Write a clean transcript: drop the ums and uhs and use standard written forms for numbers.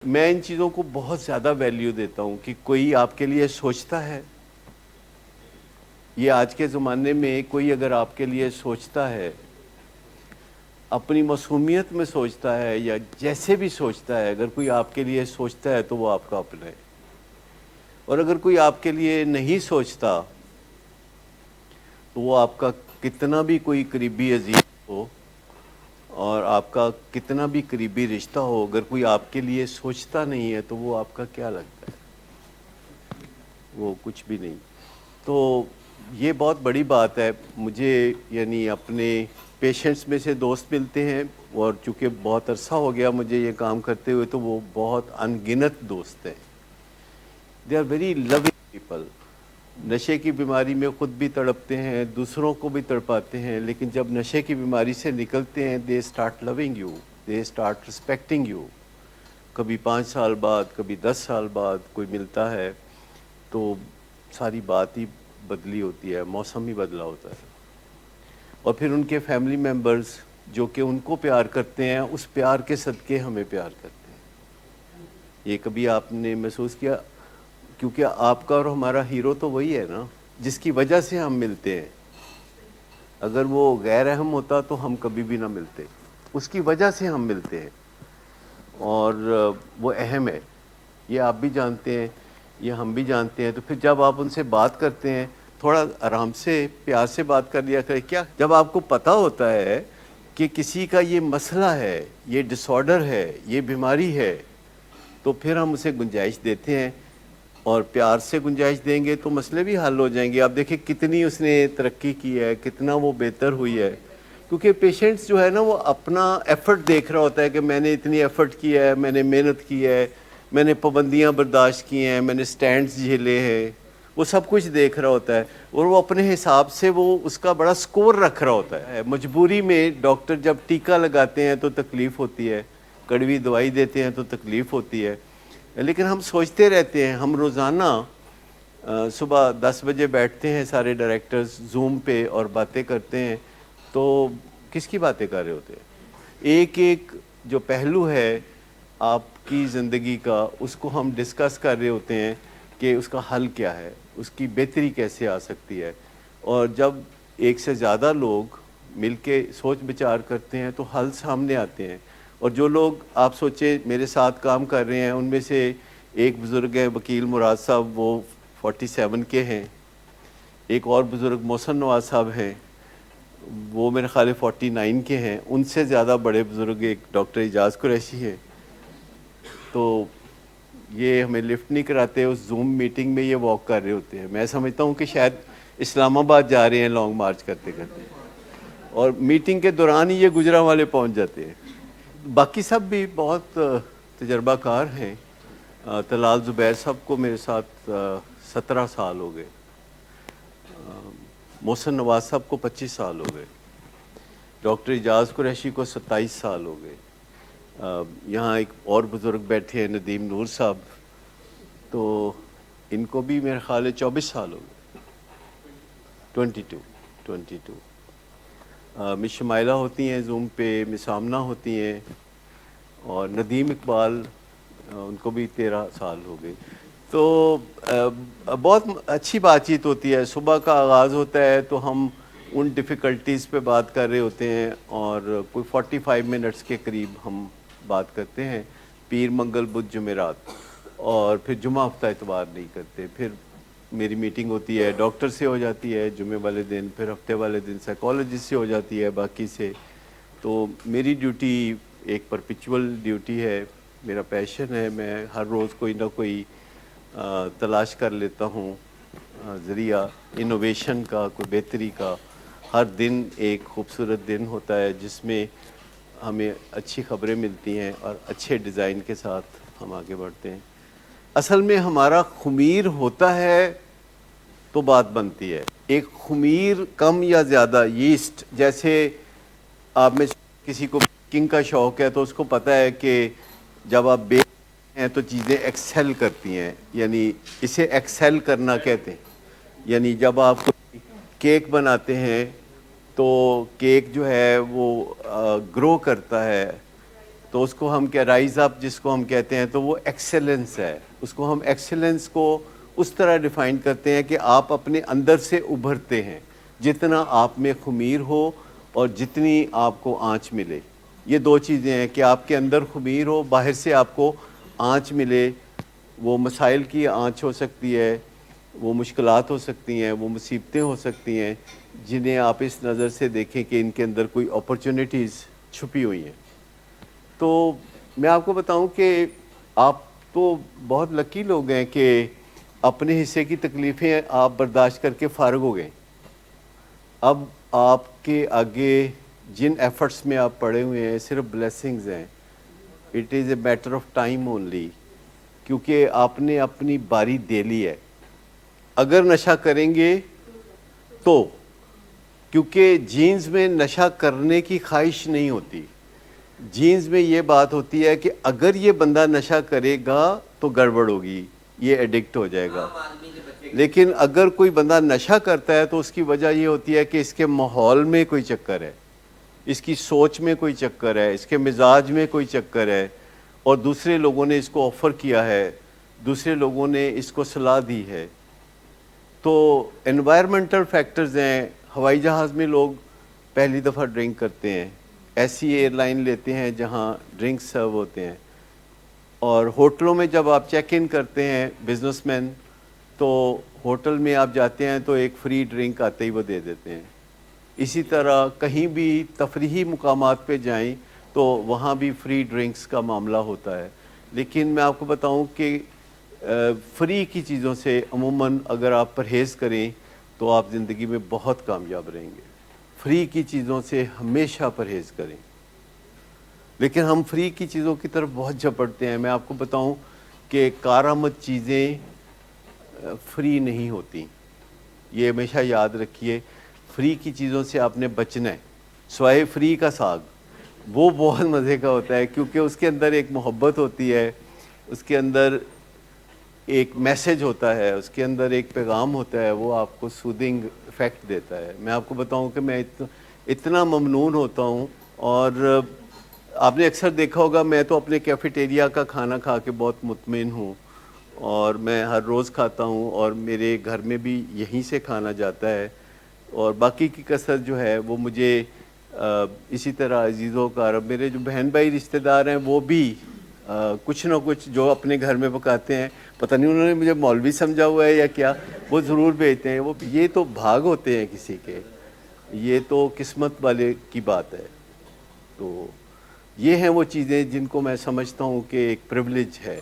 میں ان چیزوں کو بہت زیادہ ویلیو دیتا ہوں کہ کوئی آپ کے لیے سوچتا ہے. یہ آج کے زمانے میں کوئی اگر آپ کے لیے سوچتا ہے، اپنی معصومیت میں سوچتا ہے یا جیسے بھی سوچتا ہے، اگر کوئی آپ کے لیے سوچتا ہے تو وہ آپ کا اپنا ہے. اور اگر کوئی آپ کے لیے نہیں سوچتا تو وہ آپ کا کتنا بھی کوئی قریبی عزیز ہو اور آپ کا کتنا بھی قریبی رشتہ ہو، اگر کوئی آپ کے لیے سوچتا نہیں ہے تو وہ آپ کا کیا لگتا ہے؟ وہ کچھ بھی نہیں. تو یہ بہت بڑی بات ہے. مجھے یعنی اپنے پیشنٹس میں سے دوست ملتے ہیں، اور چونکہ بہت عرصہ ہو گیا مجھے یہ کام کرتے ہوئے تو وہ بہت ان گنت دوست ہیں. They are very loving people. نشے کی بیماری میں خود بھی تڑپتے ہیں، دوسروں کو بھی تڑپاتے ہیں، لیکن جب نشے کی بیماری سے نکلتے ہیں they start loving you, they start respecting you. کبھی 5 سال بعد، کبھی 10 سال بعد کوئی ملتا ہے تو ساری بات ہی بدلی ہوتی ہے، موسم ہی بدلا ہوتا ہے. اور پھر ان کے فیملی ممبرز جو کہ ان کو پیار کرتے ہیں، اس پیار کے صدقے ہمیں پیار کرتے ہیں. یہ کبھی آپ نے محسوس کیا؟ کیونکہ آپ کا اور ہمارا ہیرو تو وہی ہے نا جس کی وجہ سے ہم ملتے ہیں. اگر وہ غیر اہم ہوتا تو ہم کبھی بھی نہ ملتے. اس کی وجہ سے ہم ملتے ہیں اور وہ اہم ہے. یہ آپ بھی جانتے ہیں، یہ ہم بھی جانتے ہیں. تو پھر جب آپ ان سے بات کرتے ہیں تھوڑا آرام سے پیار سے بات کر لیا کریں. کیا جب آپ کو پتہ ہوتا ہے کہ کسی کا یہ مسئلہ ہے، یہ ڈس آرڈر ہے، یہ بیماری ہے، تو پھر ہم اسے گنجائش دیتے ہیں، اور پیار سے گنجائش دیں گے تو مسئلے بھی حل ہو جائیں گے. آپ دیکھیں کتنی اس نے ترقی کی ہے، کتنا وہ بہتر ہوئی ہے. کیونکہ پیشنٹس جو ہے نا وہ اپنا ایفرٹ دیکھ رہا ہوتا ہے کہ میں نے اتنی ایفرٹ کی ہے، میں نے محنت کی ہے، میں نے پابندیاں برداشت کی ہیں، میں نے سٹینڈز جھیلے ہیں. وہ سب کچھ دیکھ رہا ہوتا ہے اور وہ اپنے حساب سے وہ اس کا بڑا سکور رکھ رہا ہوتا ہے. مجبوری میں ڈاکٹر جب ٹیکہ لگاتے ہیں تو تکلیف ہوتی ہے، کڑوی دوائی دیتے ہیں تو تکلیف ہوتی ہے، لیکن ہم سوچتے رہتے ہیں. ہم روزانہ صبح 10 بجے بیٹھتے ہیں سارے ڈائریکٹرز زوم پہ اور باتیں کرتے ہیں. تو کس کی باتیں کر رہے ہوتے ہیں؟ ایک ایک جو پہلو ہے آپ کی زندگی کا، اس کو ہم ڈسکس کر رہے ہوتے ہیں کہ اس کا حل کیا ہے، اس کی بہتری کیسے آ سکتی ہے. اور جب ایک سے زیادہ لوگ مل کے سوچ بچار کرتے ہیں تو حل سامنے آتے ہیں. اور جو لوگ آپ سوچے میرے ساتھ کام کر رہے ہیں ان میں سے ایک بزرگ ہیں وکیل مراد صاحب، وہ 47 کے ہیں. ایک اور بزرگ محسن نواز صاحب ہیں، وہ میرے خیال 49 کے ہیں. ان سے زیادہ بڑے بزرگ ایک ڈاکٹر اعجاز قریشی ہیں. تو یہ ہمیں لفٹ نہیں کراتے، اس زوم میٹنگ میں یہ واک کر رہے ہوتے ہیں. میں سمجھتا ہوں کہ شاید اسلام آباد جا رہے ہیں لانگ مارچ کرتے کرتے، اور میٹنگ کے دوران ہی یہ گجرانوالے پہنچ جاتے ہیں. باقی سب بھی بہت تجربہ کار ہیں. طلال زبیر صاحب کو میرے ساتھ 17 سال ہو گئے. محسن نواز صاحب کو 25 سال ہو گئے. ڈاکٹر اعجاز قریشی کو 27 سال ہو گئے. یہاں ایک اور بزرگ بیٹھے ہیں ندیم نور صاحب، تو ان کو بھی میرے خیال ہے 24 سال ہو گئے. 22. مس شمائلہ ہوتی ہیں زوم پہ، مس آمنہ ہوتی ہیں، اور ندیم اقبال ان کو بھی 13 سال ہو گئے. تو بہت اچھی بات چیت ہوتی ہے. صبح کا آغاز ہوتا ہے تو ہم ان ڈیفیکلٹیز پہ بات کر رہے ہوتے ہیں، اور کوئی 45 منٹس کے قریب ہم بات کرتے ہیں. پیر منگل بدھ جمعرات، اور پھر جمعہ ہفتہ اتوار نہیں کرتے. پھر میری میٹنگ ہوتی ہے ڈاکٹر سے ہو جاتی ہے جمعے والے دن، پھر ہفتے والے دن سائیکالوجسٹ سے ہو جاتی ہے باقی سے. تو میری ڈیوٹی ایک پرپیچول ڈیوٹی ہے، میرا پیشن ہے. میں ہر روز کوئی نہ کوئی تلاش کر لیتا ہوں ذریعہ انوویشن کا، کوئی بہتری کا. ہر دن ایک خوبصورت دن ہوتا ہے جس میں ہمیں اچھی خبریں ملتی ہیں اور اچھے ڈیزائن کے ساتھ ہم آگے بڑھتے ہیں. اصل میں ہمارا خمیر ہوتا ہے تو بات بنتی ہے. ایک خمیر کم یا زیادہ یسٹ، جیسے آپ میں کسی کو بیکنگ کا شوق ہے تو اس کو پتہ ہے کہ جب آپ بیک ہیں تو چیزیں ایکسیل کرتی ہیں، یعنی اسے ایکسیل کرنا کہتے ہیں. یعنی جب آپ کیک بناتے ہیں تو کیک جو ہے وہ گرو کرتا ہے تو اس کو ہم کیا رائز اپ جس کو ہم کہتے ہیں تو وہ ایکسیلنس ہے. اس کو ہم ایکسیلنس کو اس طرح ڈیفائن کرتے ہیں کہ آپ اپنے اندر سے ابھرتے ہیں, جتنا آپ میں خمیر ہو اور جتنی آپ کو آنچ ملے. یہ دو چیزیں ہیں کہ آپ کے اندر خمیر ہو, باہر سے آپ کو آنچ ملے. وہ مسائل کی آنچ ہو سکتی ہے, وہ مشکلات ہو سکتی ہیں, وہ مصیبتیں ہو سکتی ہیں جنہیں آپ اس نظر سے دیکھیں کہ ان کے اندر کوئی اپرچونیٹیز چھپی ہوئی ہیں. تو میں آپ کو بتاؤں کہ آپ تو بہت لکی لوگ ہیں کہ اپنے حصے کی تکلیفیں آپ برداشت کر کے فارغ ہو گئے. اب آپ کے آگے جن ایفرٹس میں آپ پڑے ہوئے ہیں صرف بلیسنگز ہیں. It is a matter of time only, کیونکہ آپ نے اپنی باری دے لی ہے. اگر نشہ کریں گے تو, کیونکہ جینز میں نشہ کرنے کی خواہش نہیں ہوتی, جینز میں یہ بات ہوتی ہے کہ اگر یہ بندہ نشہ کرے گا تو گڑبڑ ہوگی, یہ ایڈکٹ ہو جائے گا. لیکن اگر کوئی بندہ نشہ کرتا ہے تو اس کی وجہ یہ ہوتی ہے کہ اس کے ماحول میں کوئی چکر ہے, اس کی سوچ میں کوئی چکر ہے, اس کے مزاج میں کوئی چکر ہے, اور دوسرے لوگوں نے اس کو آفر کیا ہے, دوسرے لوگوں نے اس کو صلاح دی ہے. تو انوائرمنٹل فیکٹرز ہیں. ہوائی جہاز میں لوگ پہلی دفعہ ڈرنک کرتے ہیں, ایسی ایئر لائن لیتے ہیں جہاں ڈرنک سرو ہوتے ہیں, اور ہوٹلوں میں جب آپ چیک ان کرتے ہیں بزنس مین, تو ہوٹل میں آپ جاتے ہیں تو ایک فری ڈرنک آتے ہی وہ دے دیتے ہیں. اسی طرح کہیں بھی تفریحی مقامات پہ جائیں تو وہاں بھی فری ڈرنکس کا معاملہ ہوتا ہے. لیکن میں آپ کو بتاؤں کہ فری کی چیزوں سے عموماً اگر آپ پرہیز کریں تو آپ زندگی میں بہت کامیاب رہیں گے. فری کی چیزوں سے ہمیشہ پرہیز کریں. لیکن ہم فری کی چیزوں کی طرف بہت جھپٹتے ہیں. میں آپ کو بتاؤں کہ کارآمد چیزیں فری نہیں ہوتی, یہ ہمیشہ یاد رکھیے. فری کی چیزوں سے آپ نے بچنا ہے. سوائے فری کا ساگ, وہ بہت مزے کا ہوتا ہے کیونکہ اس کے اندر ایک محبت ہوتی ہے, اس کے اندر ایک میسج ہوتا ہے, اس کے اندر ایک پیغام ہوتا ہے, وہ آپ کو سودنگ افیکٹ دیتا ہے. میں آپ کو بتاؤں کہ میں اتنا ممنون ہوتا ہوں, اور آپ نے اکثر دیکھا ہوگا میں تو اپنے کیفیٹیریا کا کھانا کھا کے بہت مطمئن ہوں, اور میں ہر روز کھاتا ہوں, اور میرے گھر میں بھی یہیں سے کھانا جاتا ہے, اور باقی کی کثرت جو ہے وہ مجھے اسی طرح عزیز و اقارب میرے جو بہن بھائی رشتہ دار ہیں وہ بھی کچھ نہ کچھ جو اپنے گھر میں پکاتے ہیں, پتہ نہیں انہوں نے مجھے مولوی سمجھا ہوا ہے یا کیا, وہ ضرور بھیجتے ہیں. وہ یہ تو بھاگ ہوتے ہیں کسی کے, یہ تو قسمت والے کی بات ہے. تو یہ ہیں وہ چیزیں جن کو میں سمجھتا ہوں کہ ایک پریویلیج ہے.